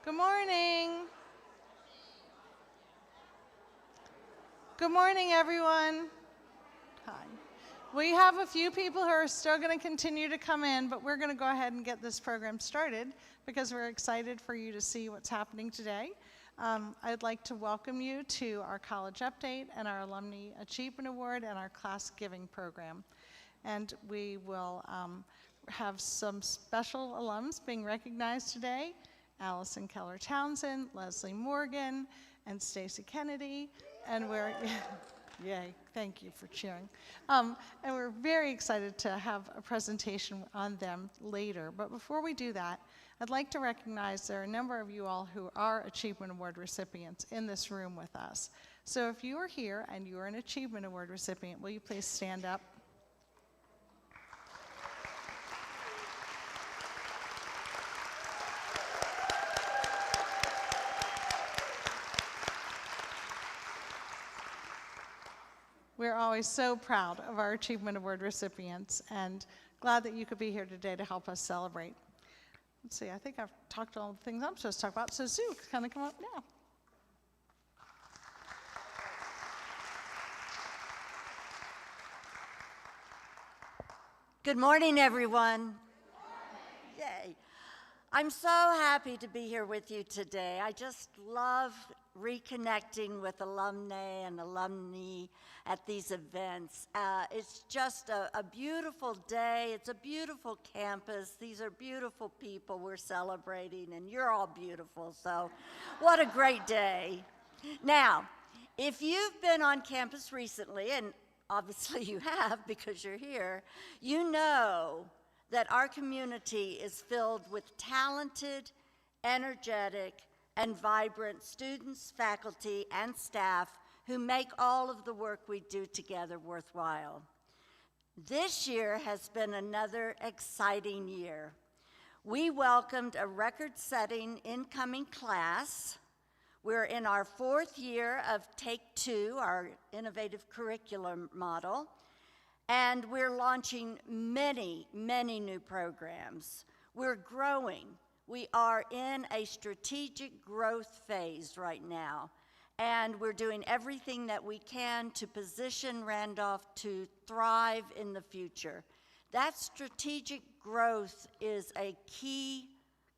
Good morning. Good morning, everyone. Hi. We have a few people who are still going to continue to come in, but we're going to go ahead and get this program started because we're excited for you to see what's happening today. I'd like to welcome you to our college update and our Alumni Achievement Award and our class giving program. And we will have some special alums being recognized today. Alison Keller Townsend, Lesley Morgan, and Stacey Kennedy. And we're, yay, thank you for cheering. And we're very excited to have a presentation on them later. But before we do that, I'd like to recognize there are a number of you all who are Achievement Award recipients in this room with us. So if you are here and you are an Achievement Award recipient, will you please stand up? We're always so proud of our Achievement Award recipients and glad that you could be here today to help us celebrate. Let's see, I think I've talked all the things I'm supposed to talk about, so Sue, kind of come up now. Good morning, everyone. Good morning. Yay. I'm so happy to be here with you today. I just love reconnecting with alumnae and alumni at these events. It's just a beautiful day. It's a beautiful campus. These are beautiful people we're celebrating, and you're all beautiful, so what a great day. Now, if you've been on campus recently, and obviously you have because you're here, you know that our community is filled with talented, energetic, and vibrant students, faculty, and staff who make all of the work we do together worthwhile. This year has been another exciting year. We welcomed a record-setting incoming class. We're in our fourth year of Take Two, our innovative curriculum model, and we're launching many, many new programs. We're growing. We are in a strategic growth phase right now, and we're doing everything that we can to position Randolph to thrive in the future. That strategic growth is a key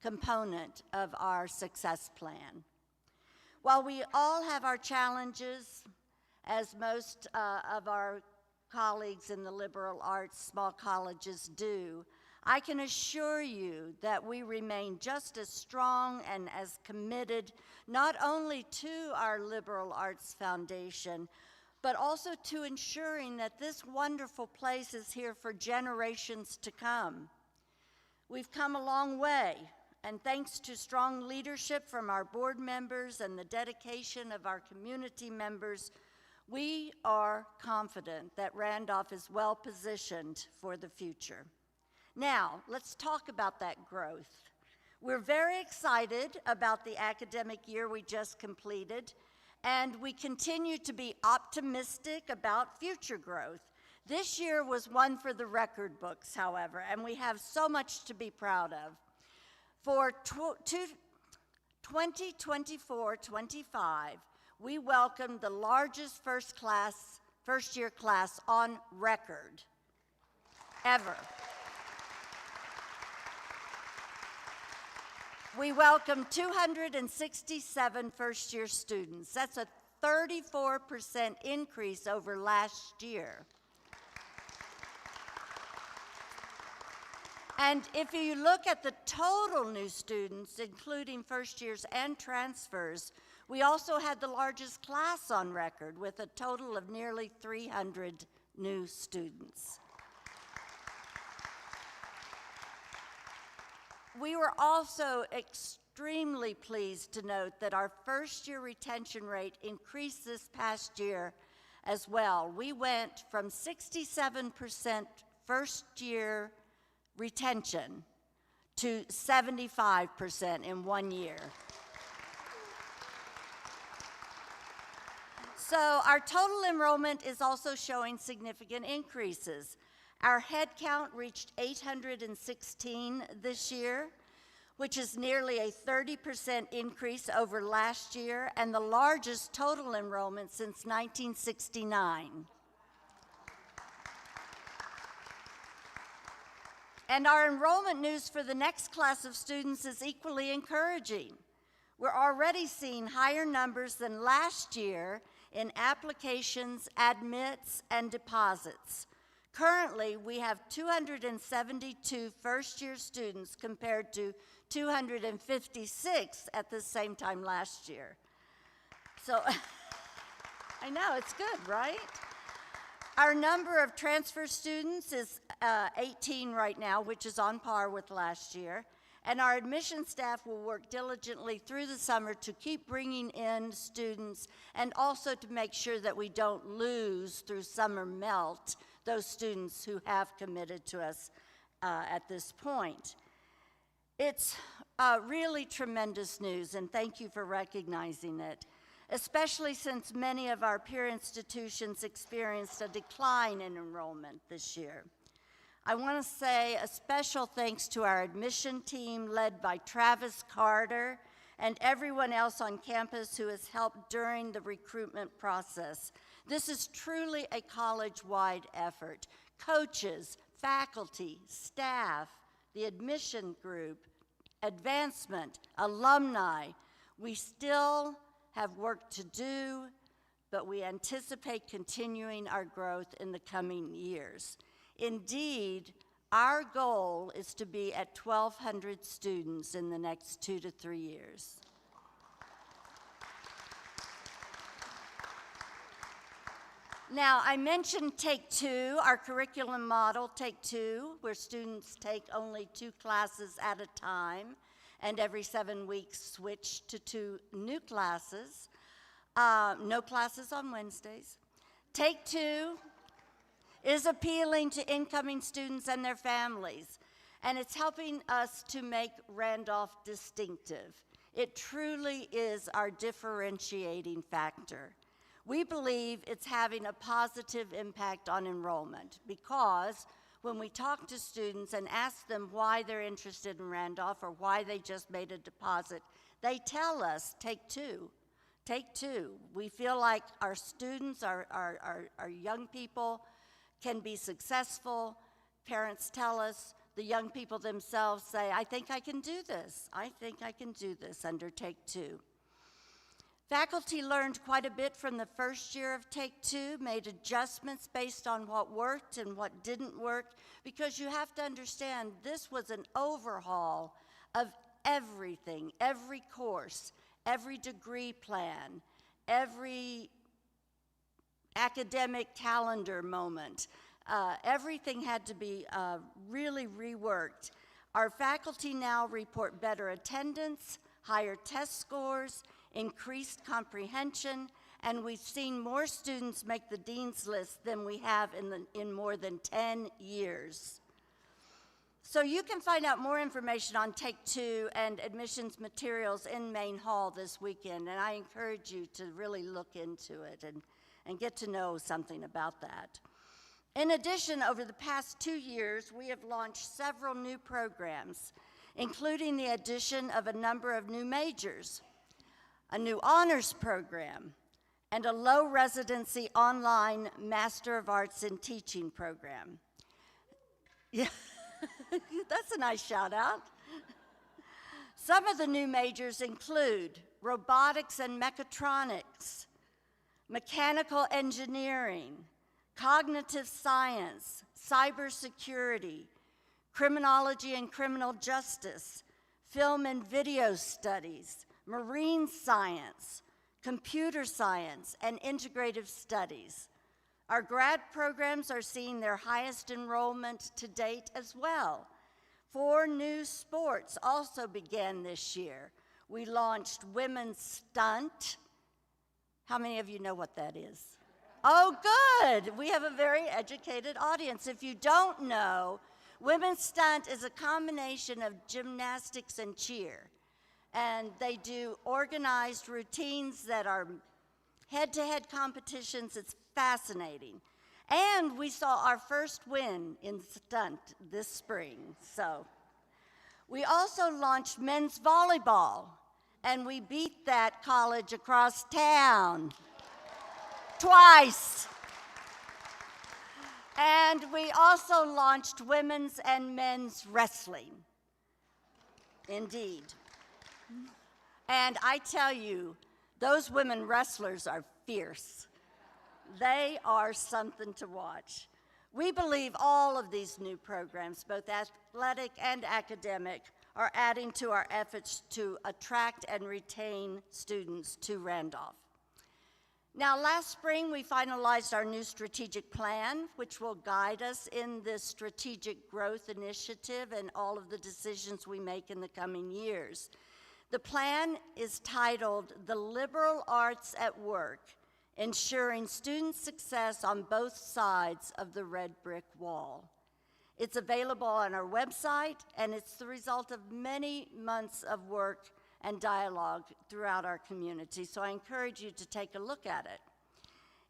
component of our success plan. While we all have our challenges, as most of our colleagues in the liberal arts small colleges do, I can assure you that we remain just as strong and as committed not only to our liberal arts foundation, but also to ensuring that this wonderful place is here for generations to come. We've come a long way, and thanks to strong leadership from our board members and the dedication of our community members, we are confident that Randolph is well positioned for the future. Now, let's talk about that growth. We're very excited about the academic year we just completed, and we continue to be optimistic about future growth. This year was one for the record books, however, and we have so much to be proud of. For 2024-25, we welcomed the largest first-year class on record ever. We welcomed 267 first-year students. That's a 34% increase over last year. And if you look at the total new students, including first years and transfers, we also had the largest class on record with a total of nearly 300 new students. We were also extremely pleased to note that our first-year retention rate increased this past year as well. We went from 67% first-year retention to 75% in 1 year. So our total enrollment is also showing significant increases. Our head count reached 816 this year. which is nearly a 30% increase over last year and the largest total enrollment since 1969. And our enrollment news for the next class of students is equally encouraging. We're already seeing higher numbers than last year in applications, admits, and deposits. Currently, we have 272 first-year students compared to 256 at the same time last year. So, I know, it's good, right? Our number of transfer students is 18 right now, which is on par with last year. And our admission staff will work diligently through the summer to keep bringing in students and also to make sure that we don't lose through summer melt those students who have committed to us at this point. It's really tremendous news, and thank you for recognizing it, especially since many of our peer institutions experienced a decline in enrollment this year. I want to say a special thanks to our admission team led by Travis Carter and everyone else on campus who has helped during the recruitment process. This is truly a college-wide effort. Coaches, faculty, staff, the admission group, advancement, alumni, we still have work to do, but we anticipate continuing our growth in the coming years. Indeed, our goal is to be at 1,200 students in the next 2 to 3 years. Now, I mentioned Take Two, our curriculum model, Take Two, where students take only 2 classes at a time, and every 7 weeks switch to 2 new classes. No classes on Wednesdays. Take Two is appealing to incoming students and their families, and it's helping us to make Randolph distinctive. It truly is our differentiating factor. We believe it's having a positive impact on enrollment because when we talk to students and ask them why they're interested in Randolph or why they just made a deposit, they tell us, Take Two. Take Two. We feel like our students, our young people, can be successful. Parents tell us, the young people themselves say, I think I can do this. I think I can do this under Take Two. Faculty learned quite a bit from the first year of Take Two, made adjustments based on what worked and what didn't work, because you have to understand this was an overhaul of everything, every course, every degree plan, every academic calendar moment. Everything had to be really reworked. Our faculty now report better attendance, higher test scores, increased comprehension, and we've seen more students make the dean's list than we have in more than 10 years. So you can find out more information on Take Two and admissions materials in Main Hall this weekend, and I encourage you to really look into it and get to know something about that. In addition, over the past 2 years, we have launched several new programs, including the addition of a number of new majors, a new honors program, and a low residency online Master of Arts in Teaching program. Yeah, that's a nice shout out. Some of the new majors include robotics and mechatronics, mechanical engineering, cognitive science, cybersecurity, criminology and criminal justice, film and video studies, marine science, computer science, and integrative studies. Our grad programs are seeing their highest enrollment to date as well. 4 new sports also began this year. We launched Women's Stunt. How many of you know what that is? Oh, good. We have a very educated audience. If you don't know, Women's Stunt is a combination of gymnastics and cheer. And they do organized routines that are head-to-head competitions. It's fascinating. And we saw our first win in stunt this spring. So We also launched men's volleyball, and we beat that college across town twice. And we also launched women's and men's wrestling. Indeed. And I tell you, those women wrestlers are fierce. They are something to watch. We believe all of these new programs, both athletic and academic, are adding to our efforts to attract and retain students to Randolph. Now, last spring, we finalized our new strategic plan, which will guide us in this strategic growth initiative and all of the decisions we make in the coming years. The plan is titled The Liberal Arts at Work, Ensuring Student Success on Both Sides of the Red Brick Wall. It's available on our website, and it's the result of many months of work and dialogue throughout our community, so I encourage you to take a look at it.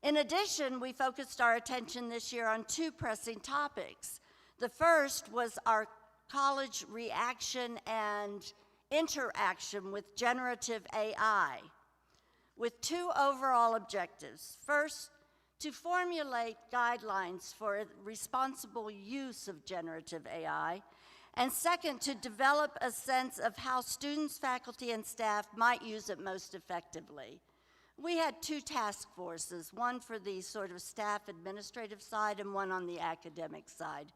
In addition, we focused our attention this year on two pressing topics. The first was our college reaction and interaction with generative AI, with two overall objectives. First, to formulate guidelines for responsible use of generative AI, and second, to develop a sense of how students, faculty, and staff might use it most effectively. We had two task forces, one for the sort of staff administrative side and one on the academic side.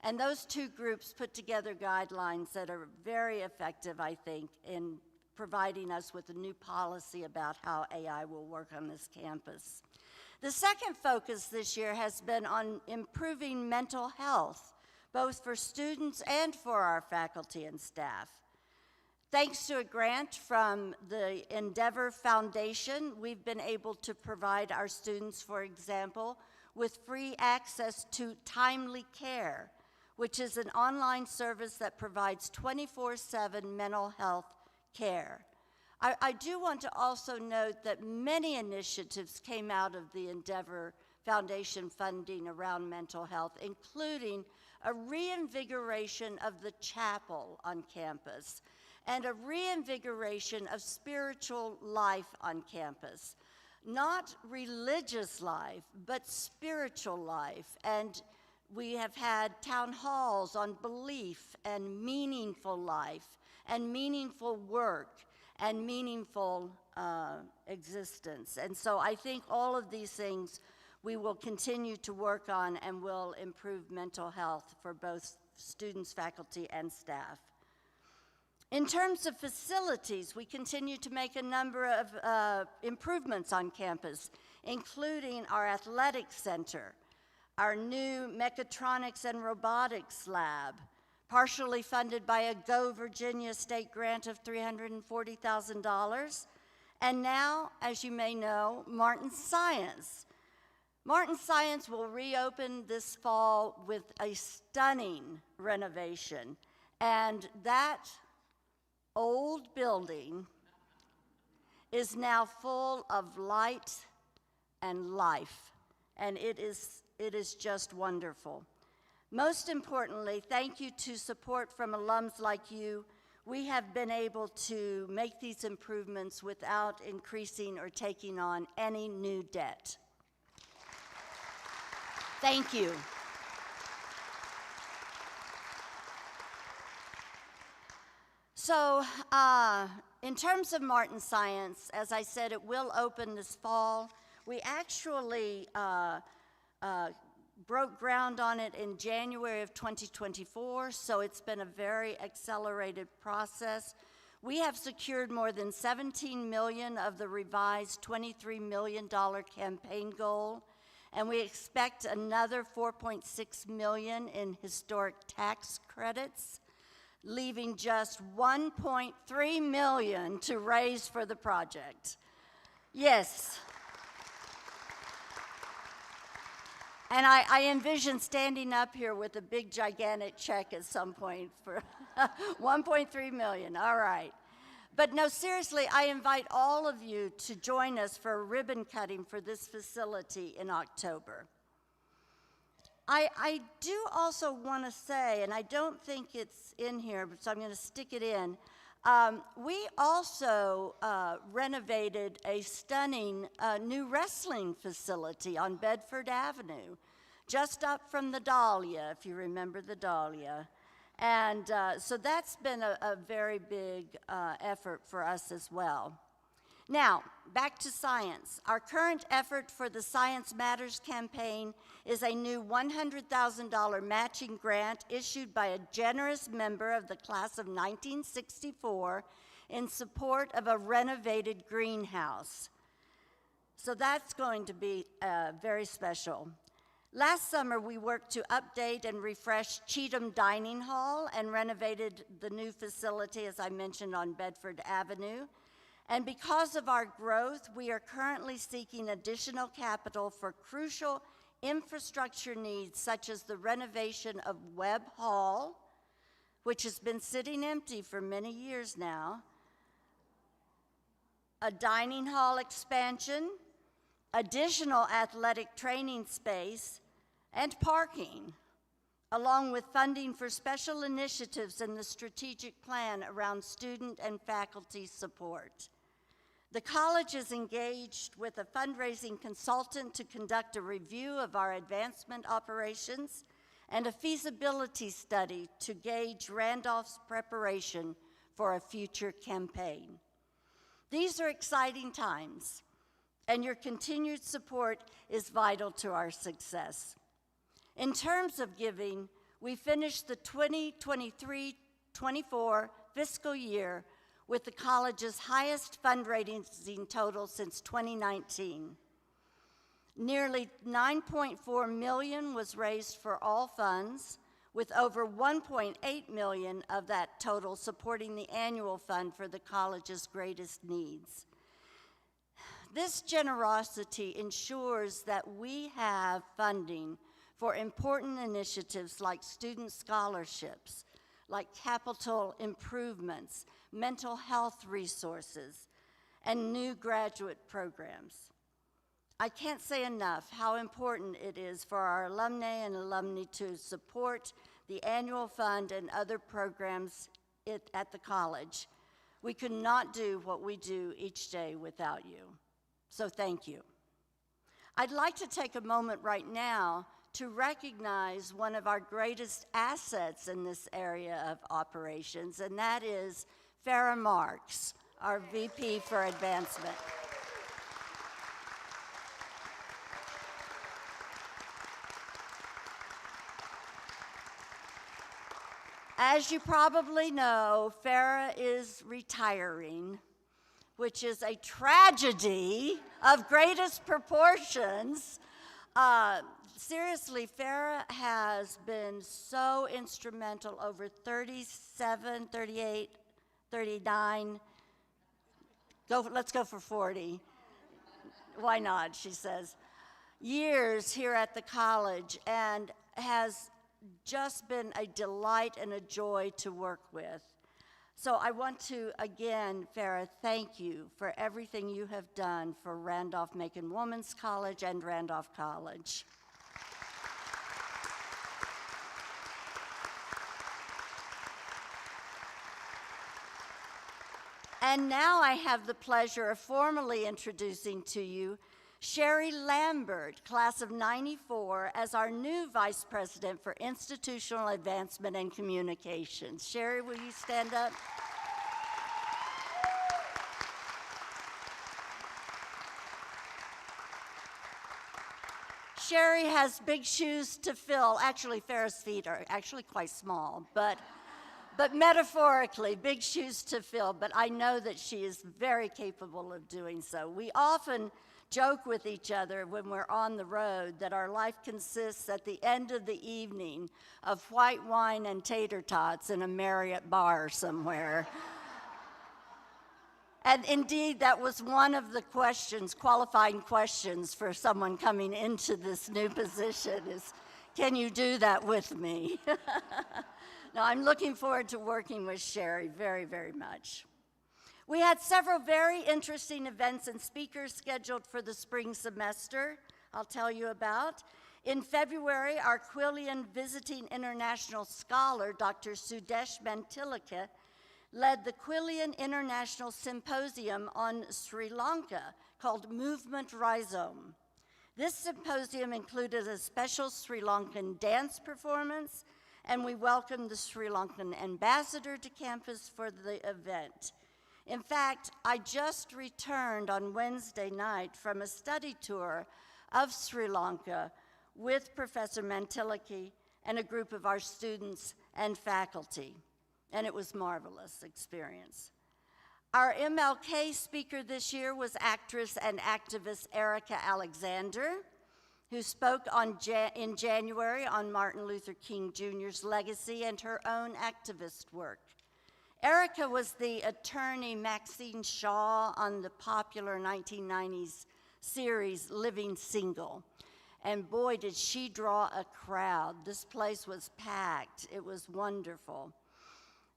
And those two groups put together guidelines that are very effective, I think, in providing us with a new policy about how AI will work on this campus. The second focus this year has been on improving mental health, both for students and for our faculty and staff. Thanks to a grant from the Endeavor Foundation, we've been able to provide our students, for example, with free access to Timely Care, which is an online service that provides 24/7 mental health care. I do want to also note that many initiatives came out of the Endeavor Foundation funding around mental health, including a reinvigoration of the chapel on campus and a reinvigoration of spiritual life on campus. Not religious life, but spiritual life. And we have had town halls on belief and meaningful life and meaningful work and meaningful existence. And so I think all of these things we will continue to work on and will improve mental health for both students, faculty, and staff. In terms of facilities, we continue to make a number of improvements on campus, including our athletic center, our new mechatronics and robotics lab, partially funded by a Go Virginia state grant of $340,000, and now, as you may know, Martin Science. Martin Science will reopen this fall with a stunning renovation, and that old building is now full of light and life, and it is just wonderful. Most importantly, thank you to support from alums like you, we have been able to make these improvements without increasing or taking on any new debt. Thank you. So, in terms of Martin Science, as I said, it will open this fall. We actually broke ground on it in January of 2024, so it's been a very accelerated process. We have secured more than $17 million of the revised $23 million campaign goal, and we expect another $4.6 million in historic tax credits, leaving just $1.3 million to raise for the project. Yes. And I envision standing up here with a big, gigantic check at some point for $1.3 million, all right. But no, seriously, I invite all of you to join us for a ribbon cutting for this facility in October. I do also want to say, and I don't think it's in here, but so I'm going to stick it in. We also renovated a stunning new wrestling facility on Bedford Avenue, just up from the Dahlia, if you remember the Dahlia. And so that's been a very big effort for us as well. Now, back to science. Our current effort for the Science Matters campaign is a new $100,000 matching grant issued by a generous member of the class of 1964 in support of a renovated greenhouse. So that's going to be very special. Last summer, we worked to update and refresh Cheatham Dining Hall and renovated the new facility, as I mentioned, on Bedford Avenue. And because of our growth, we are currently seeking additional capital for crucial infrastructure needs, such as the renovation of Webb Hall, which has been sitting empty for many years now, a dining hall expansion, additional athletic training space, and parking, along with funding for special initiatives in the strategic plan around student and faculty support. The college is engaged with a fundraising consultant to conduct a review of our advancement operations and a feasibility study to gauge Randolph's preparation for a future campaign. These are exciting times, and your continued support is vital to our success. In terms of giving, we finished the 2023-24 fiscal year with the college's highest fundraising total since 2019. Nearly $9.4 million was raised for all funds, with over $1.8 million of that total supporting the annual fund for the college's greatest needs. This generosity ensures that we have funding for important initiatives like student scholarships, like capital improvements, mental health resources, and new graduate programs. I can't say enough how important it is for our alumnae and alumni to support the annual fund and other programs at the college. We could not do what we do each day without you. So thank you. I'd like to take a moment right now to recognize one of our greatest assets in this area of operations, and that is Farrah Marks, our VP for Advancement. As you probably know, Farrah is retiring, which is a tragedy of greatest proportions. Seriously, Farrah has been so instrumental over 37, 38, 39, let's go for 40. Why not, she says. Years here at the college, and has just been a delight and a joy to work with. So I want to, again, Farrah, thank you for everything you have done for Randolph-Macon Women's College and Randolph College. And now I have the pleasure of formally introducing to you Sherry Lambert, class of '94, as our new Vice President for Institutional Advancement and Communications. Sherry, will you stand up? Sherry has big shoes to fill. Actually, Farrah's feet are actually quite small, but metaphorically, big shoes to fill. But I know that she is very capable of doing so. We often joke with each other when we're on the road that our life consists at the end of the evening of white wine and tater tots in a Marriott bar somewhere. And indeed, that was one of the questions, qualifying questions for someone coming into this new position is, can you do that with me? Now, I'm looking forward to working with Sherry very, very much. We had several very interesting events and speakers scheduled for the spring semester, I'll tell you about. In February, our Quillian visiting international scholar, Dr. Sudesh Mantilaka, led the Quillian International Symposium on Sri Lanka called Movement Rhizome. This symposium included a special Sri Lankan dance performance, and we welcomed the Sri Lankan ambassador to campus for the event. In fact, I just returned on Wednesday night from a study tour of Sri Lanka with Professor Mantilaki and a group of our students and faculty, and it was a marvelous experience. Our MLK speaker this year was actress and activist Erica Alexander, who spoke in January on Martin Luther King Jr.'s legacy and her own activist work. Erica was the attorney Maxine Shaw on the popular 1990s series Living Single. And boy, did she draw a crowd. This place was packed. It was wonderful.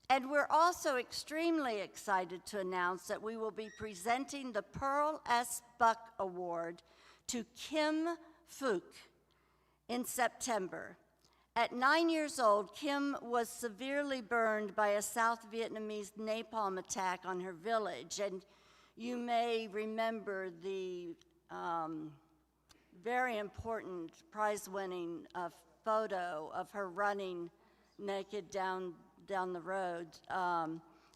And we're also extremely excited to announce that we will be presenting the Pearl S. Buck Award to Kim Phuc in September. At 9 years old, Kim was severely burned by a South Vietnamese napalm attack on her village. And you may remember the very important prize-winning photo of her running naked down the road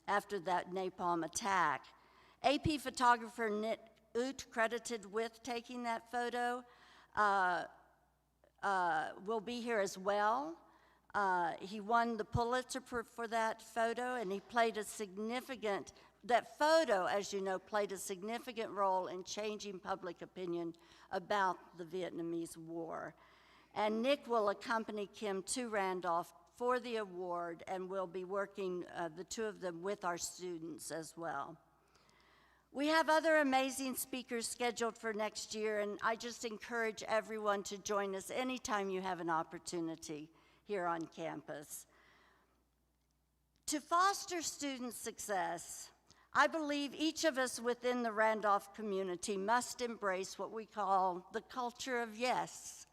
after that napalm attack. AP photographer Nick Oot, credited with taking that photo, will be here as well. He won the Pulitzer for that photo, and he played that photo, as you know, played a significant role in changing public opinion about the Vietnamese War. And Nick will accompany Kim to Randolph for the award, and we'll be working, the two of them, with our students as well. We have other amazing speakers scheduled for next year, and I just encourage everyone to join us anytime you have an opportunity here on campus. To foster student success, I believe each of us within the Randolph community must embrace what we call the culture of yes.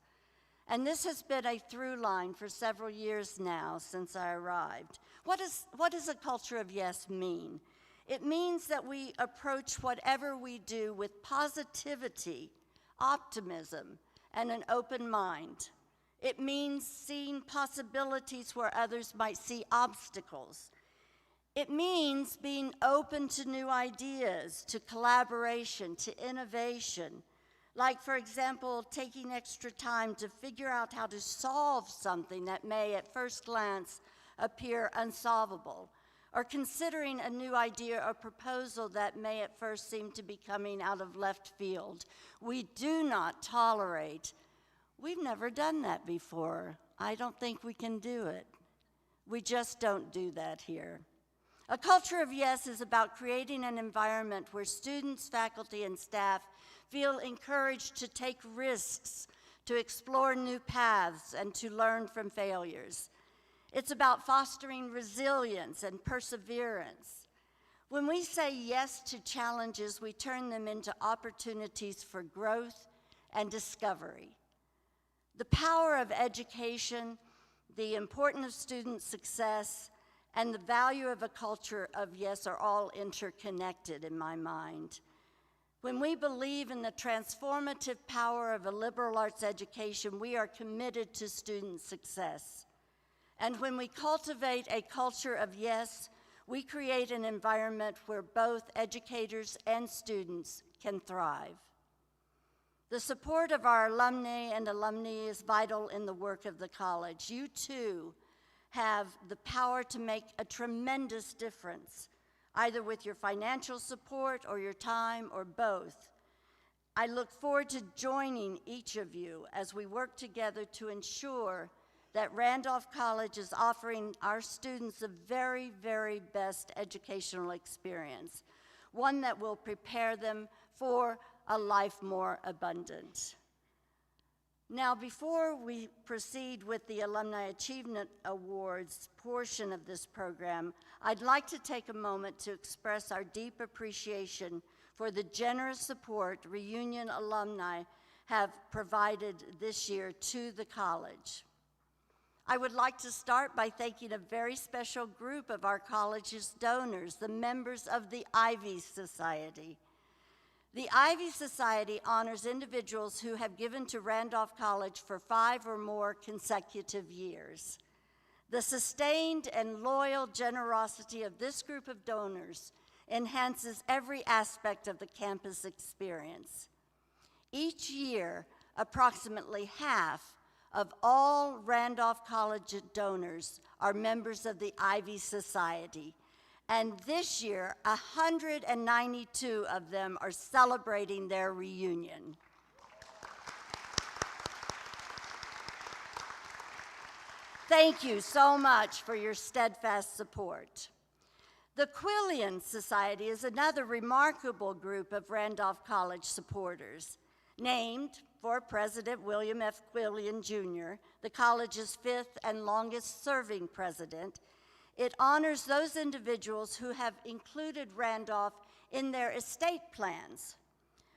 And this has been a through line for several years now since I arrived. What does a culture of yes mean? It means that we approach whatever we do with positivity, optimism, and an open mind. It means seeing possibilities where others might see obstacles. It means being open to new ideas, to collaboration, to innovation. Like, for example, taking extra time to figure out how to solve something that may at first glance appear unsolvable, or considering a new idea or proposal that may at first seem to be coming out of left field. We do not tolerate, we've never done that before. I don't think we can do it. We just don't do that here. A culture of yes is about creating an environment where students, faculty, and staff feel encouraged to take risks, to explore new paths, and to learn from failures. It's about fostering resilience and perseverance. When we say yes to challenges, we turn them into opportunities for growth and discovery. The power of education, the importance of student success, and the value of a culture of yes are all interconnected in my mind. When we believe in the transformative power of a liberal arts education, we are committed to student success. And when we cultivate a culture of yes, we create an environment where both educators and students can thrive. The support of our alumni and alumnae is vital in the work of the college. You too have the power to make a tremendous difference, either with your financial support or your time or both. I look forward to joining each of you as we work together to ensure that Randolph College is offering our students the very, very best educational experience, one that will prepare them for a life more abundant. Now, before we proceed with the Alumni Achievement Awards portion of this program, I'd like to take a moment to express our deep appreciation for the generous support Reunion alumni have provided this year to the college. I would like to start by thanking a very special group of our college's donors, the members of the Ivy Society. The Ivy Society honors individuals who have given to Randolph College for 5 or more consecutive years. The sustained and loyal generosity of this group of donors enhances every aspect of the campus experience. Each year, approximately half of all Randolph College donors are members of the Ivy Society. And this year, 192 of them are celebrating their reunion. Thank you so much for your steadfast support. The Quillian Society is another remarkable group of Randolph College supporters, named for President William F. Quillian, Jr., the college's 5th and longest-serving president. It honors those individuals who have included Randolph in their estate plans.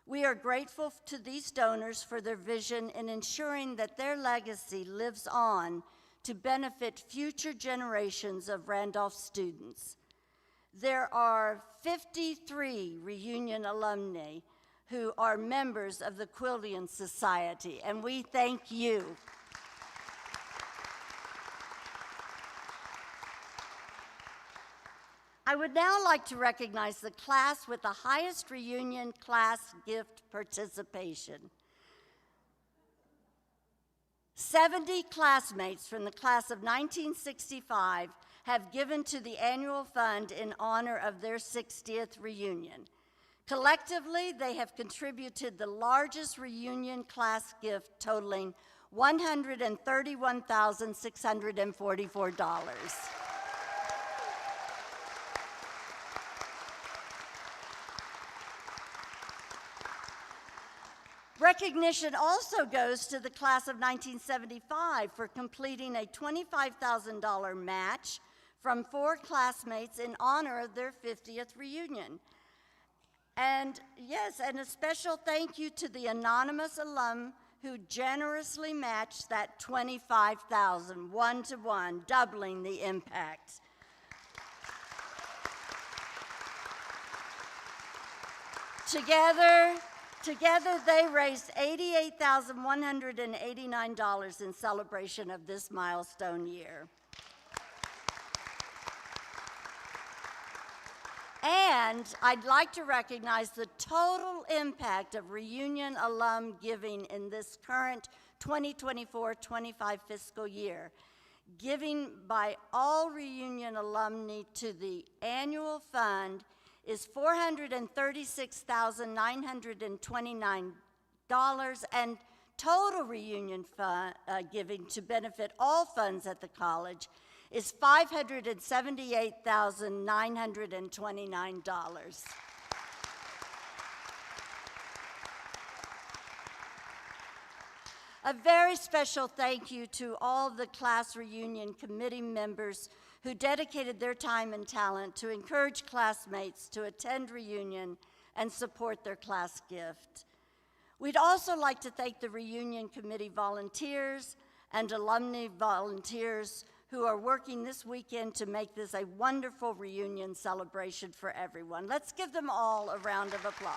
We are grateful to these donors for their vision in ensuring that their legacy lives on to benefit future generations of Randolph students. There are 53 reunion alumni who are members of the Quillian Society, and we thank you. I would now like to recognize the class with the highest reunion class gift participation. 70 classmates from the class of 1965 have given to the annual fund in honor of their 60th reunion. Collectively, they have contributed the largest reunion class gift totaling $131,644. Recognition also goes to the class of 1975 for completing a $25,000 match from 4 classmates in honor of their 50th reunion. And yes, and a special thank you to the anonymous alum who generously matched that $25,000, 1-to-1, doubling the impact. Together, they raised $88,189 in celebration of this milestone year. And I'd like to recognize the total impact of reunion alum giving in this current 2024-25 fiscal year. Giving by all reunion alumni to the annual fund is $436,929, and total reunion giving to benefit all funds at the college is $578,929. A very special thank you to all of the class reunion committee members who dedicated their time and talent to encourage classmates to attend reunion and support their class gift. We'd also like to thank the reunion committee volunteers and alumni volunteers who are working this weekend to make this a wonderful reunion celebration for everyone. Let's give them all a round of applause.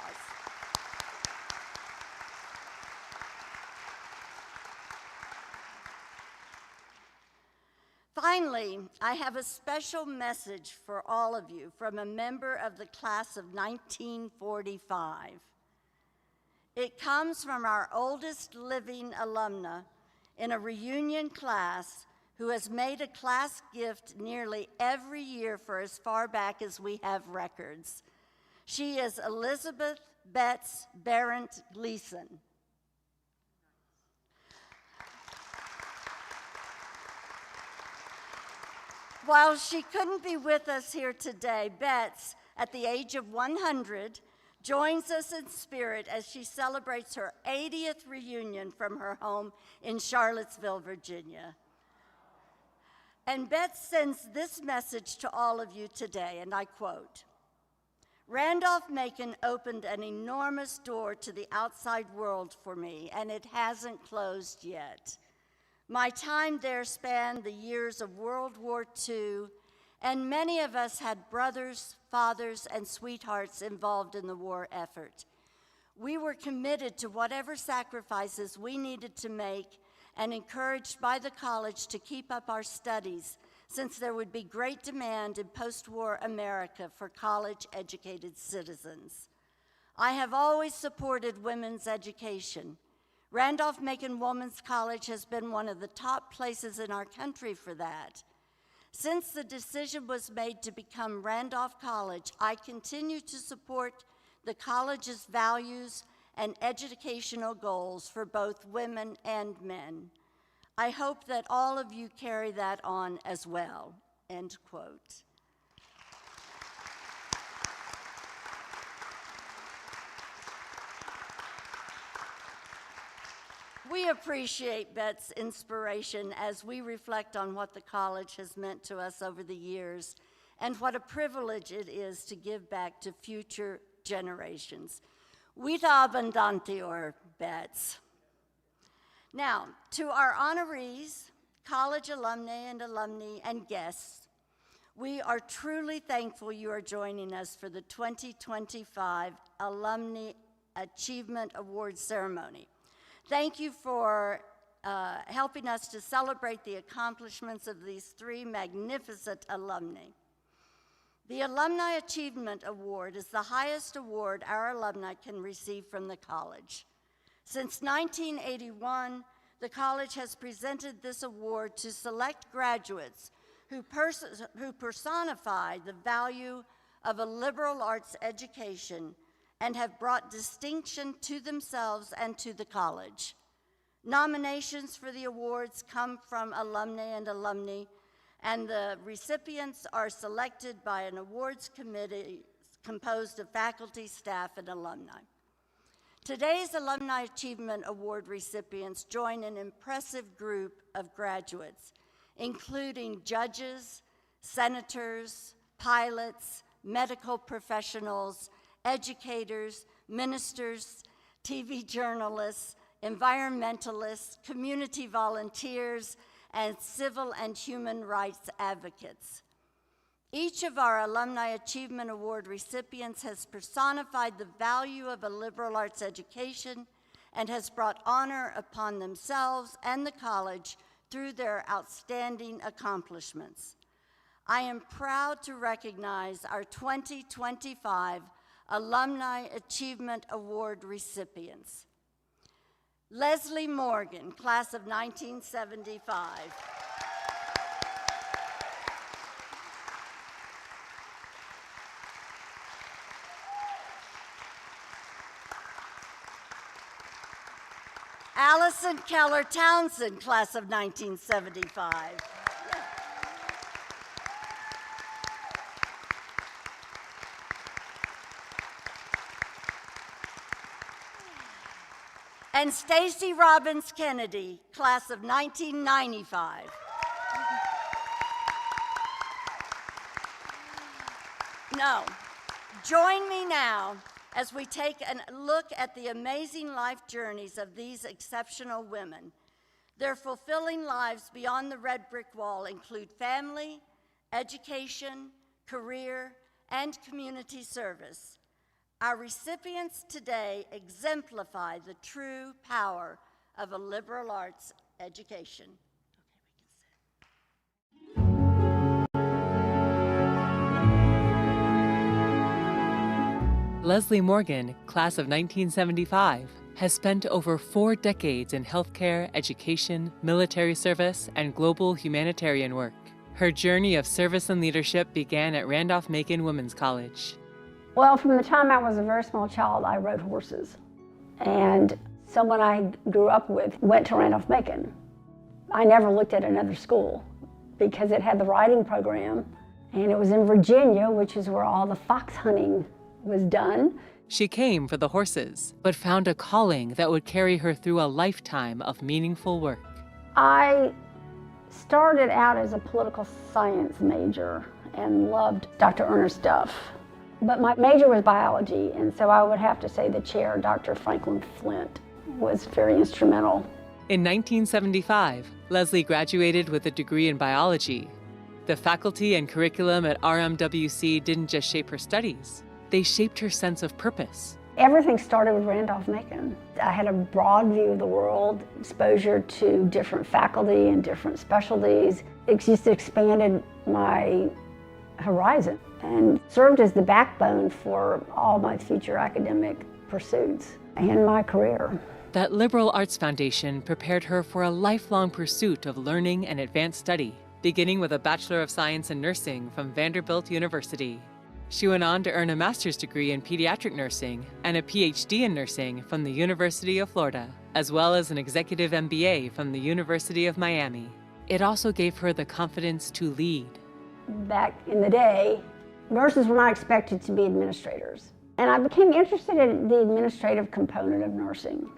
Finally, I have a special message for all of you from a member of the class of 1945. It comes from our oldest living alumna in a reunion class who has made a class gift nearly every year for as far back as we have records. She is Elizabeth Betts Barrett Gleason. While she couldn't be with us here today, Betts, at the age of 100, joins us in spirit as she celebrates her 80th reunion from her home in Charlottesville, Virginia. And Betts sends this message to all of you today, and I quote, Randolph-Macon opened an enormous door to the outside world for me, and it hasn't closed yet. My time there spanned the years of World War II, and many of us had brothers, fathers, and sweethearts involved in the war effort. We were committed to whatever sacrifices we needed to make and encouraged by the college to keep up our studies, since there would be great demand in post-war America for college-educated citizens. I have always supported women's education. Randolph-Macon Women's College has been one of the top places in our country for that. Since the decision was made to become Randolph College, I continue to support the college's values and educational goals for both women and men. I hope that all of you carry that on as well, end quote. We appreciate Bet's inspiration as we reflect on what the college has meant to us over the years and what a privilege it is to give back to future generations. Vita abundantior, Bets. Now, to our honorees, college alumni and alumni, and guests, we are truly thankful you are joining us for the 2025 Alumni Achievement Award ceremony. Thank you for helping us to celebrate the accomplishments of these three magnificent alumni. The Alumni Achievement Award is the highest award our alumni can receive from the college. Since 1981, the college has presented this award to select graduates who personify the value of a liberal arts education and have brought distinction to themselves and to the college. Nominations for the awards come from alumni and alumni, and the recipients are selected by an awards committee composed of faculty, staff, and alumni. Today's Alumni Achievement Award recipients join an impressive group of graduates, including judges, senators, pilots, medical professionals, educators, ministers, TV journalists, environmentalists, community volunteers, and civil and human rights advocates. Each of our Alumni Achievement Award recipients has personified the value of a liberal arts education and has brought honor upon themselves and the college through their outstanding accomplishments. I am proud to recognize our 2025 Alumni Achievement Award recipients. Lesley Morgan, class of 1975. Alison Keller Townsend, class of 1975. And Stacey Robbins Kennedy, class of 1995. No, join me now as we take a look at the amazing life journeys of these exceptional women. Their fulfilling lives beyond the red brick wall include family, education, career, and community service. Our recipients today exemplify the true power of a liberal arts education. Lesley Morgan, class of 1975, has spent over 4 decades in healthcare, education, military service, and global humanitarian work. Her journey of service and leadership began at Randolph-Macon Women's College. Well, from the time I was a very small child, I rode horses. And someone I grew up with went to Randolph-Macon. I never looked at another school because it had the riding program, and it was in Virginia, which is where all the fox hunting was done. She came for the horses, but found a calling that would carry her through a lifetime of meaningful work. I started out as a political science major and loved Dr. Ernest Duff. But my major was biology, and so I would have to say the chair, Dr. Franklin Flint, was very instrumental. In 1975, Lesley graduated with a degree in biology. The faculty and curriculum at RMWC didn't just shape her studies, they shaped her sense of purpose. Everything started with Randolph-Macon. I had a broad view of the world, exposure to different faculty and different specialties. It just expanded my horizon and served as the backbone for all my future academic pursuits and my career. That liberal arts foundation prepared her for a lifelong pursuit of learning and advanced study, beginning with a Bachelor of Science in Nursing from Vanderbilt University. She went on to earn a master's degree in pediatric nursing and a PhD in nursing from the University of Florida, as well as an executive MBA from the University of Miami. It also gave her the confidence to lead. Back in the day, nurses were not expected to be administrators. And I became interested in the administrative component of nursing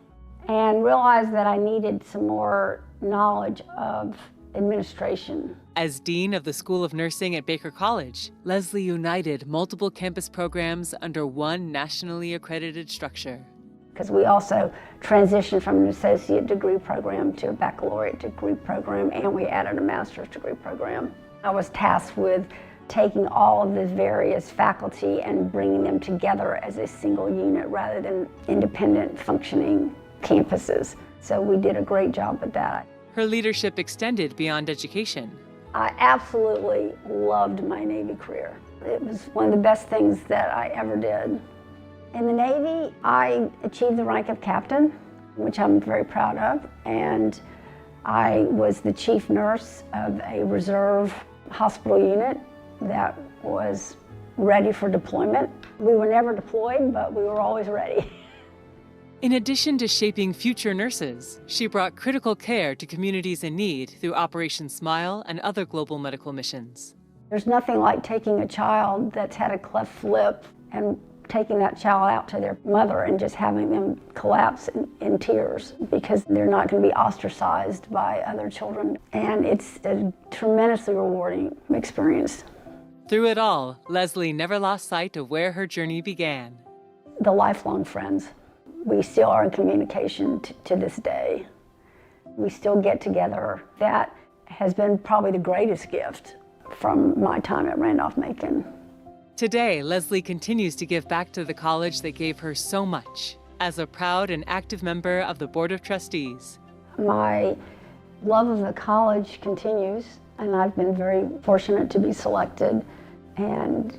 and realized that I needed some more knowledge of administration. As Dean of the School of Nursing at Baker College, Lesley united multiple campus programs under one nationally accredited structure. Because we also transitioned from an associate degree program to a baccalaureate degree program, and we added a master's degree program. I was tasked with taking all of the various faculty and bringing them together as a single unit rather than independent functioning campuses. So we did a great job with that. Her leadership extended beyond education. I absolutely loved my Navy career. It was one of the best things that I ever did. In the Navy, I achieved the rank of captain, which I'm very proud of, and I was the chief nurse of a reserve hospital unit that was ready for deployment. We were never deployed, but we were always ready. In addition to shaping future nurses, she brought critical care to communities in need through Operation Smile and other global medical missions. There's nothing like taking a child that's had a cleft lip and taking that child out to their mother and just having them collapse in tears because they're not going to be ostracized by other children. And it's a tremendously rewarding experience. Through it all, Lesley never lost sight of where her journey began. The lifelong friends. We still are in communication to this day. We still get together. That has been probably the greatest gift from my time at Randolph-Macon. Today, Lesley continues to give back to the college that gave her so much as a proud and active member of the Board of Trustees. My love of the college continues, and I've been very fortunate to be selected and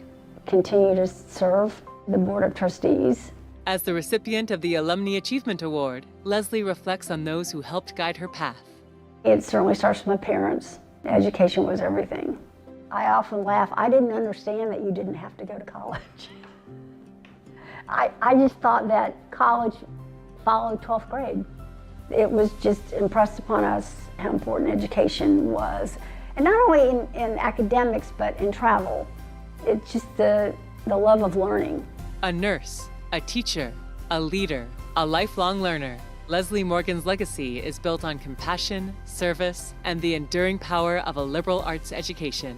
continue to serve the Board of Trustees. As the recipient of the Alumni Achievement Award, Lesley reflects on those who helped guide her path. It certainly starts with my parents. Education was everything. I often laugh. I didn't understand that you didn't have to go to college. I just thought that college followed 12th grade. It was just impressed upon us how important education was. And not only in academics, but in travel. It's just the love of learning. A nurse, a teacher, a leader, a lifelong learner, Lesley Morgan's legacy is built on compassion, service, and the enduring power of a liberal arts education.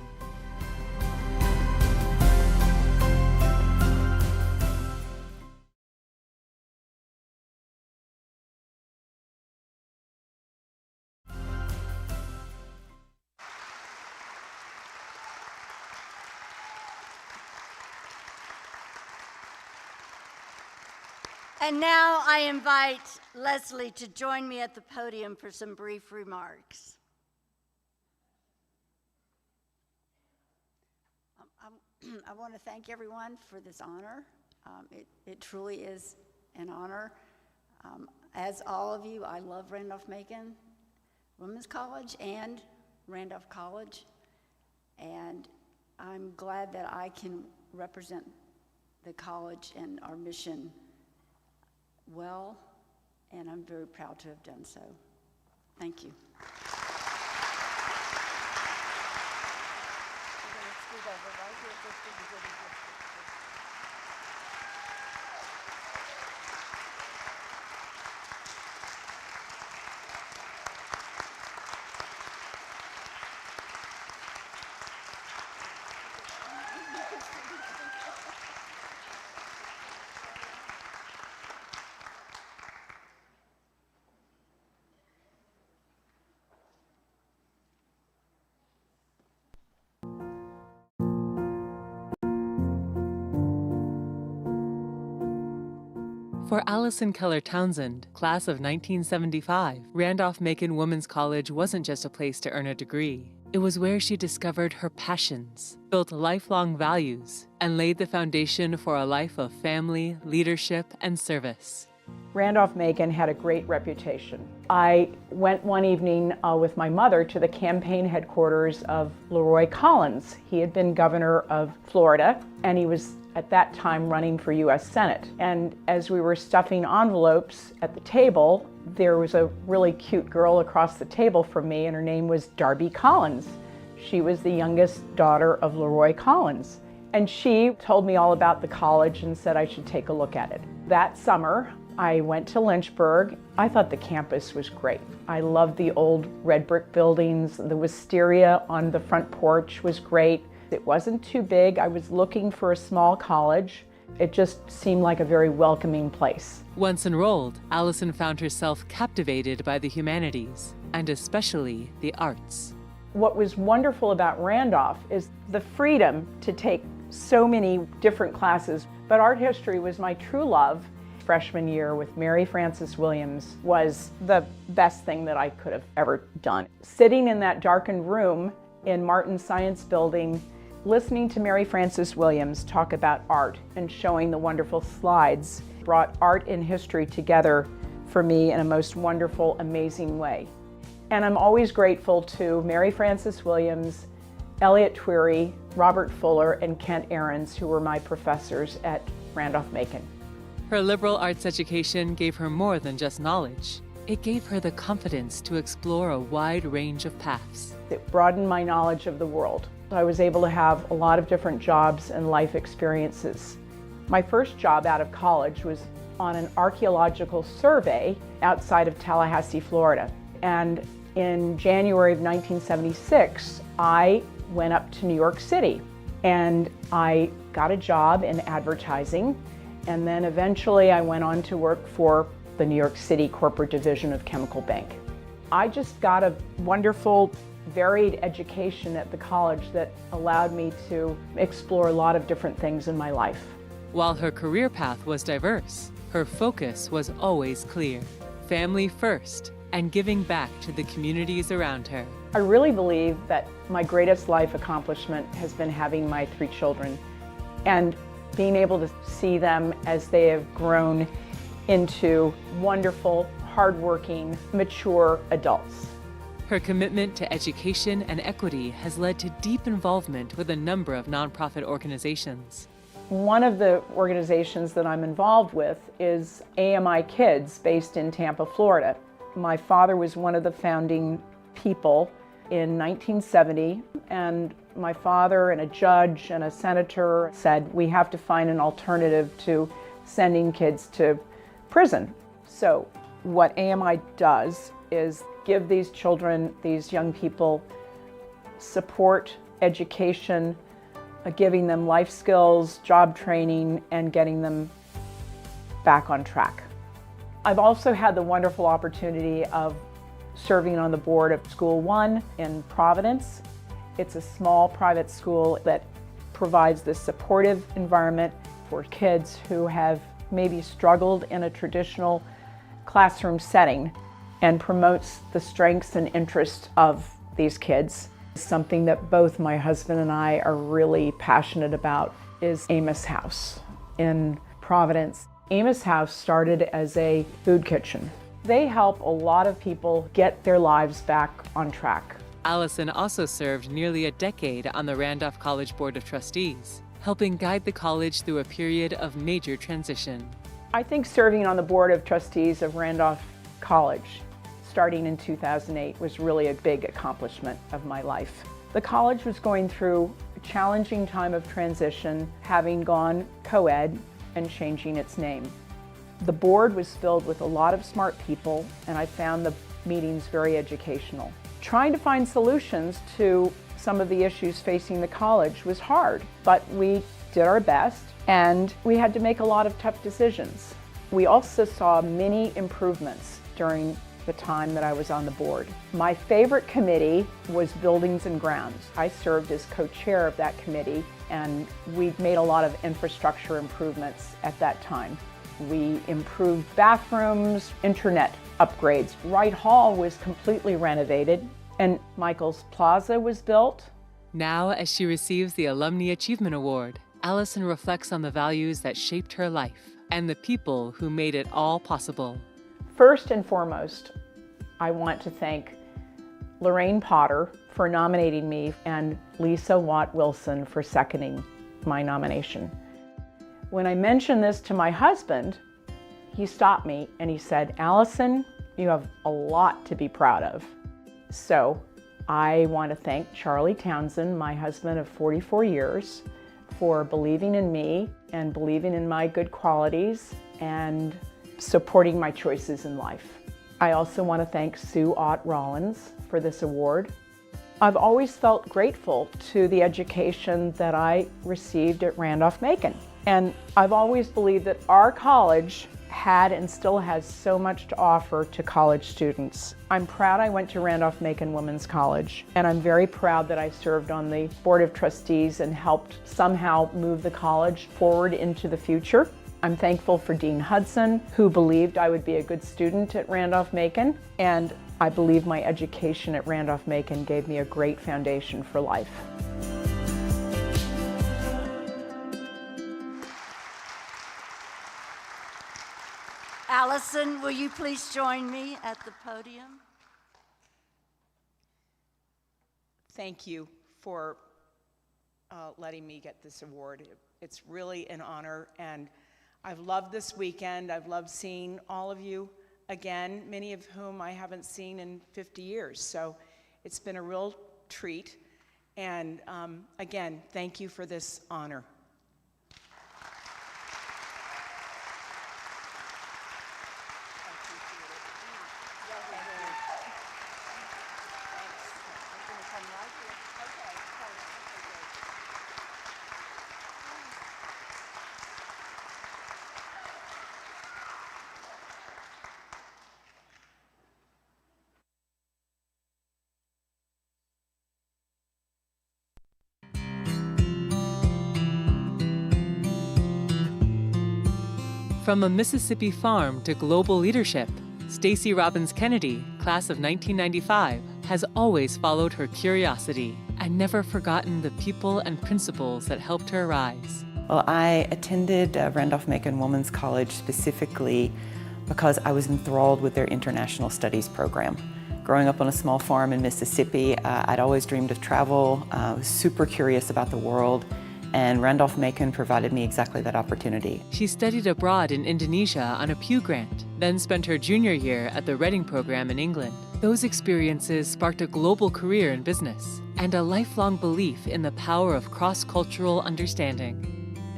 And now I invite Lesley to join me at the podium for some brief remarks. I want to thank everyone for this honor. It truly is an honor. As all of you, I love Randolph-Macon Women's College and Randolph College, and I'm glad that I can represent the college and our mission well, and I'm very proud to have done so. Thank you. For Alison Keller Townsend, class of 1975, Randolph-Macon Women's College wasn't just a place to earn a degree. It was where she discovered her passions, built lifelong values, and laid the foundation for a life of family, leadership, and service. Randolph-Macon had a great reputation. I went one evening with my mother to the campaign headquarters of Leroy Collins. He had been governor of Florida, and he was at that time running for U.S. Senate. And as we were stuffing envelopes at the table, there was a really cute girl across the table from me, and her name was Darby Collins. She was the youngest daughter of Leroy Collins. And she told me all about the college and said I should take a look at it. That summer, I went to Lynchburg. I thought the campus was great. I loved the old red brick buildings. The wisteria on the front porch was great. It wasn't too big. I was looking for a small college. It just seemed like a very welcoming place. Once enrolled, Alison found herself captivated by the humanities, and especially the arts. What was wonderful about Randolph is the freedom to take so many different classes, but art history was my true love. Freshman year with Mary Frances Williams was the best thing that I could have ever done. Sitting in that darkened room in Martin Science Building, listening to Mary Frances Williams talk about art and showing the wonderful slides brought art and history together for me in a most wonderful, amazing way. And I'm always grateful to Mary Frances Williams, Elliott Tweary, Robert Fuller, and Kent Ahrens, who were my professors at Randolph-Macon. Her liberal arts education gave her more than just knowledge. It gave her the confidence to explore a wide range of paths. It broadened my knowledge of the world. I was able to have a lot of different jobs and life experiences. My first job out of college was on an archaeological survey outside of Tallahassee, Florida. And in January of 1976, I went up to New York City and I got a job in advertising. And then eventually I went on to work for the New York City corporate division of Chemical Bank. I just got a wonderful, varied education at the college that allowed me to explore a lot of different things in my life. While her career path was diverse, her focus was always clear: family first and giving back to the communities around her. I really believe that my greatest life accomplishment has been having my 3 children and being able to see them as they have grown into wonderful, hardworking, mature adults. Her commitment to education and equity has led to deep involvement with a number of nonprofit organizations. One of the organizations that I'm involved with is AMI Kids, based in Tampa, Florida. My father was one of the founding people in 1970, and my father and a judge and a senator said we have to find an alternative to sending kids to prison. So what AMI does is give these children, these young people, support, education, giving them life skills, job training, and getting them back on track. I've also had the wonderful opportunity of serving on the board of School One in Providence. It's a small private school that provides this supportive environment for kids who have maybe struggled in a traditional classroom setting and promotes the strengths and interests of these kids. Something that both my husband and I are really passionate about is Amos House in Providence. Amos House started as a food kitchen. They help a lot of people get their lives back on track. Alison also served nearly a decade on the Randolph College Board of Trustees, helping guide the college through a period of major transition. I think serving on the Board of Trustees of Randolph College, starting in 2008, was really a big accomplishment of my life. The college was going through a challenging time of transition, having gone co-ed and changing its name. The board was filled with a lot of smart people, and I found the meetings very educational. Trying to find solutions to some of the issues facing the college was hard, but we did our best, and we had to make a lot of tough decisions. We also saw many improvements during the time that I was on the board. My favorite committee was Buildings and Grounds. I served as co-chair of that committee, and we made a lot of infrastructure improvements at that time. We improved bathrooms, internet upgrades. Wright Hall was completely renovated, and Michael's Plaza was built. Now, as she receives the Alumni Achievement Award, Alison reflects on the values that shaped her life and the people who made it all possible. First and foremost, I want to thank Lorraine Potter for nominating me and Lisa Watt Wilson for seconding my nomination. When I mentioned this to my husband, he stopped me and he said, "Alison, you have a lot to be proud of." So I want to thank Charlie Townsend, my husband of 44 years, for believing in me and believing in my good qualities and supporting my choices in life. I also want to thank Sue Ott Rowlands for this award. I've always felt grateful to the education that I received at Randolph-Macon. And I've always believed that our college had and still has so much to offer to college students. I'm proud I went to Randolph-Macon Women's College, and I'm very proud that I served on the Board of Trustees and helped somehow move the college forward into the future. I'm thankful for Dean Hudson, who believed I would be a good student at Randolph-Macon, and I believe my education at Randolph-Macon gave me a great foundation for life. Alison, will you please join me at the podium? Thank you for letting me get this award. It's really an honor, and I've loved this weekend. I've loved seeing all of you again, many of whom I haven't seen in 50 years. So it's been a real treat. And again, thank you for this honor. From a Mississippi farm to global leadership, Stacey Robbins Kennedy, class of 1995, has always followed her curiosity and never forgotten the people and principles that helped her rise. Well, I attended Randolph-Macon Women's College specifically because I was enthralled with their international studies program. Growing up on a small farm in Mississippi, I'd always dreamed of travel. I was super curious about the world, and Randolph-Macon provided me exactly that opportunity. She studied abroad in Indonesia on a Pew Grant, then spent her junior year at the Reading program in England. Those experiences sparked a global career in business and a lifelong belief in the power of cross-cultural understanding.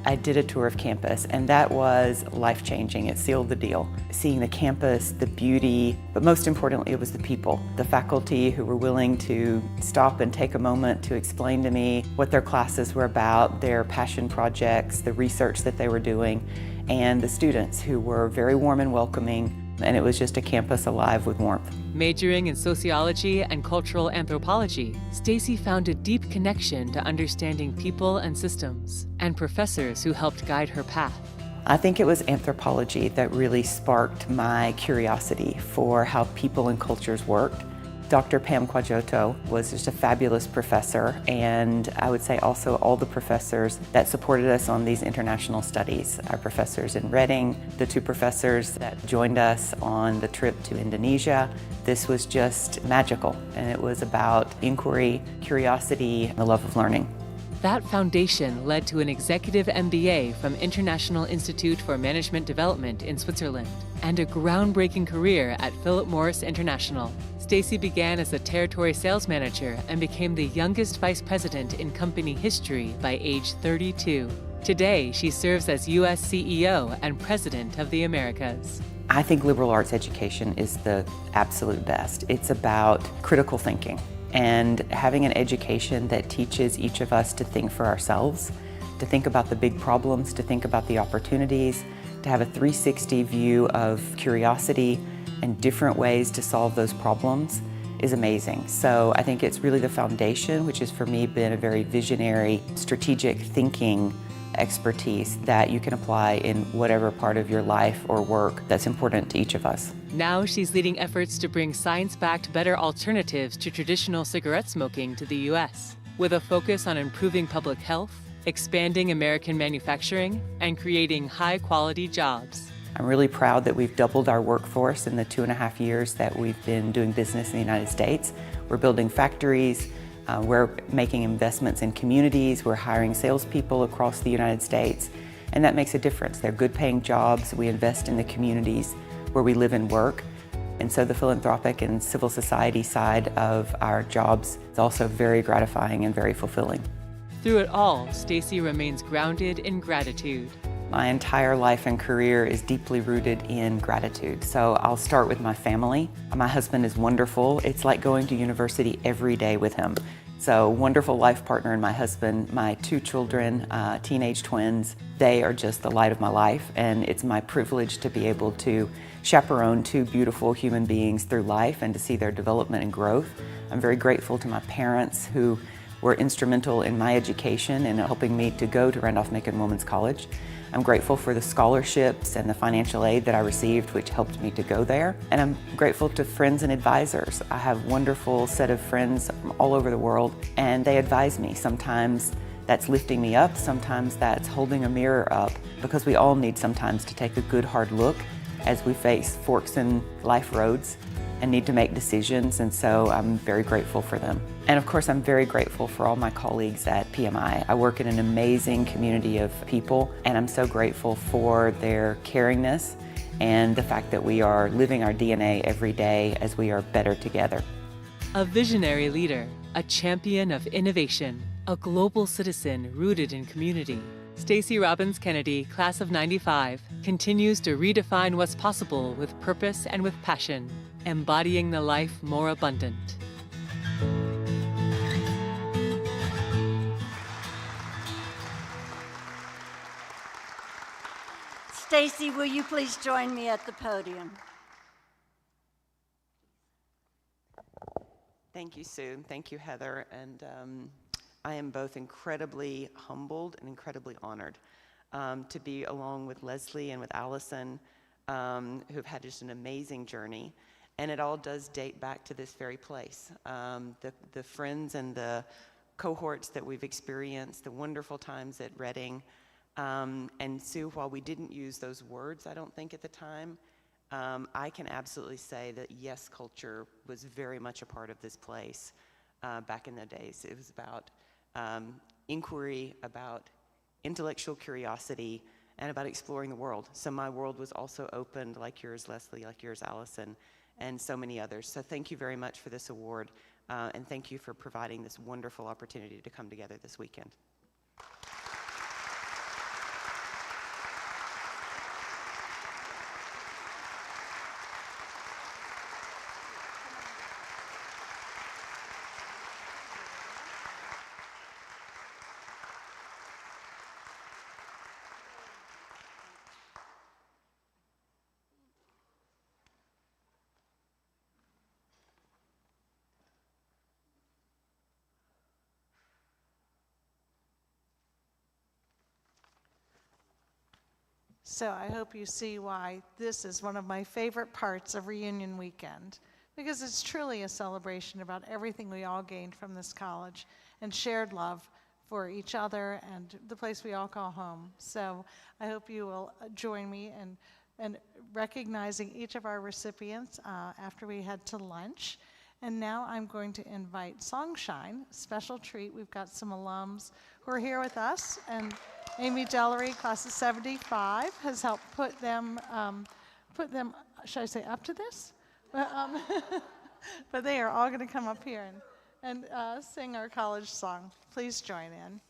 I did a tour of campus, and that was life-changing. It sealed the deal. Seeing the campus, the beauty, but most importantly, it was the people. The faculty who were willing to stop and take a moment to explain to me what their classes were about, their passion projects, the research that they were doing, and the students who were very warm and welcoming, and it was just a campus alive with warmth. Majoring in sociology and cultural anthropology, Stacey found a deep connection to understanding people and systems, and professors who helped guide her path. I think it was anthropology that really sparked my curiosity for how people and cultures worked. Dr. Pam Quajoto was just a fabulous professor, and I would say also all the professors that supported us on these international studies. Our professors in Reading, the two professors that joined us on the trip to Indonesia. This was just magical, and it was about inquiry, curiosity, and the love of learning. That foundation led to an executive MBA from International Institute for Management Development in Switzerland and a groundbreaking career at Philip Morris International. Stacey began as a territory sales manager and became the youngest vice president in company history by age 32. Today, she serves as U.S. CEO and President of the Americas. I think liberal arts education is the absolute best. It's about critical thinking and having an education that teaches each of us to think for ourselves, to think about the big problems, to think about the opportunities, to have a 360 view of curiosity and different ways to solve those problems is amazing. So I think it's really the foundation, which has for me been a very visionary, strategic thinking expertise that you can apply in whatever part of your life or work that's important to each of us. Now she's leading efforts to bring science-backed better alternatives to traditional cigarette smoking to the U.S., with a focus on improving public health, expanding American manufacturing, and creating high-quality jobs. I'm really proud that we've doubled our workforce in the 2.5 years that we've been doing business in the United States. We're building factories, we're making investments in communities, we're hiring salespeople across the United States, and that makes a difference. They're good paying jobs. We invest in the communities where we live and work. And so the philanthropic and civil society side of our jobs is also very gratifying and very fulfilling. Through it all, Stacey remains grounded in gratitude. My entire life and career is deeply rooted in gratitude. So I'll start with my family. My husband is wonderful. It's like going to university every day with him. So wonderful life partner and my husband, my 2 children, teenage twins, they are just the light of my life, and it's my privilege to be able to chaperone 2 beautiful human beings through life and to see their development and growth. I'm very grateful to my parents who were instrumental in my education and helping me to go to Randolph-Macon Women's College. I'm grateful for the scholarships and the financial aid that I received, which helped me to go there. And I'm grateful to friends and advisors. I have a wonderful set of friends from all over the world, and they advise me. Sometimes that's lifting me up, sometimes that's holding a mirror up, because we all need sometimes to take a good hard look as we face forks in life roads and need to make decisions, and so I'm very grateful for them. And of course, I'm very grateful for all my colleagues at PMI. I work in an amazing community of people, and I'm so grateful for their caringness and the fact that we are living our DNA every day as we are better together. A visionary leader, a champion of innovation, a global citizen rooted in community. Stacey Robbins Kennedy, class of '95, continues to redefine what's possible with purpose and with passion, embodying the life more abundant. Stacey, will you please join me at the podium? Thank you, Sue. Thank you, Heather. And I am both incredibly humbled and incredibly honored to be along with Lesley and with Alison, who've had just an amazing journey. And it all does date back to this very place. The friends and the cohorts that we've experienced, the wonderful times at Reading. And Sue, while we didn't use those words, I don't think at the time, I can absolutely say that yes, culture was very much a part of this place back in the days. It was about inquiry, about intellectual curiosity, and about exploring the world. So my world was also opened, like yours, Lesley, like yours, Alison, and so many others. So thank you very much for this award, and thank you for providing this wonderful opportunity to come together this weekend. So I hope you see why this is one of my favorite parts of Reunion Weekend, because it's truly a celebration about everything we all gained from this college and shared love for each other and the place we all call home. So I hope you will join me in recognizing each of our recipients after we head to lunch. And now I'm going to invite Songshine, special treat. We've got some alums who are here with us, and Amy Dellery, class of '75, has helped put them, should I say up to this? But they are all going to come up here and sing our college song. Please join in.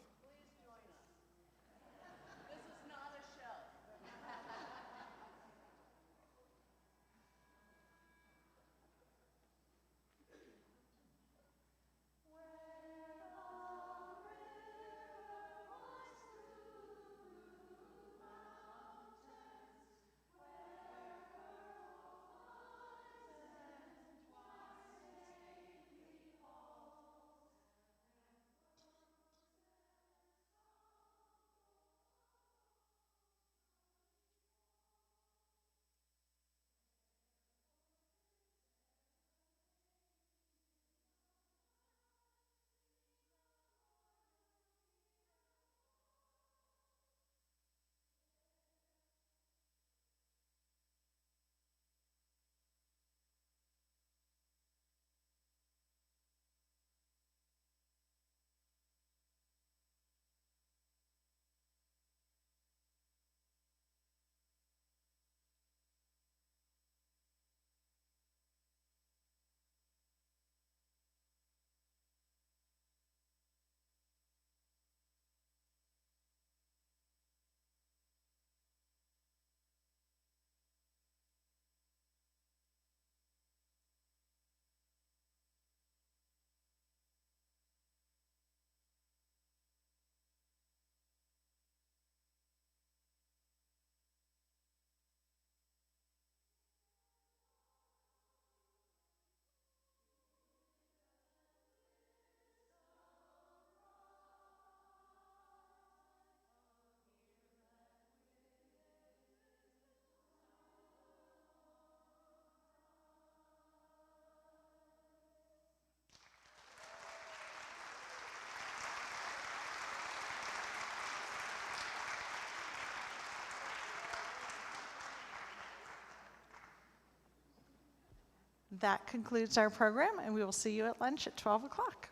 That concludes our program, and we will see you at lunch at 12 o'clock.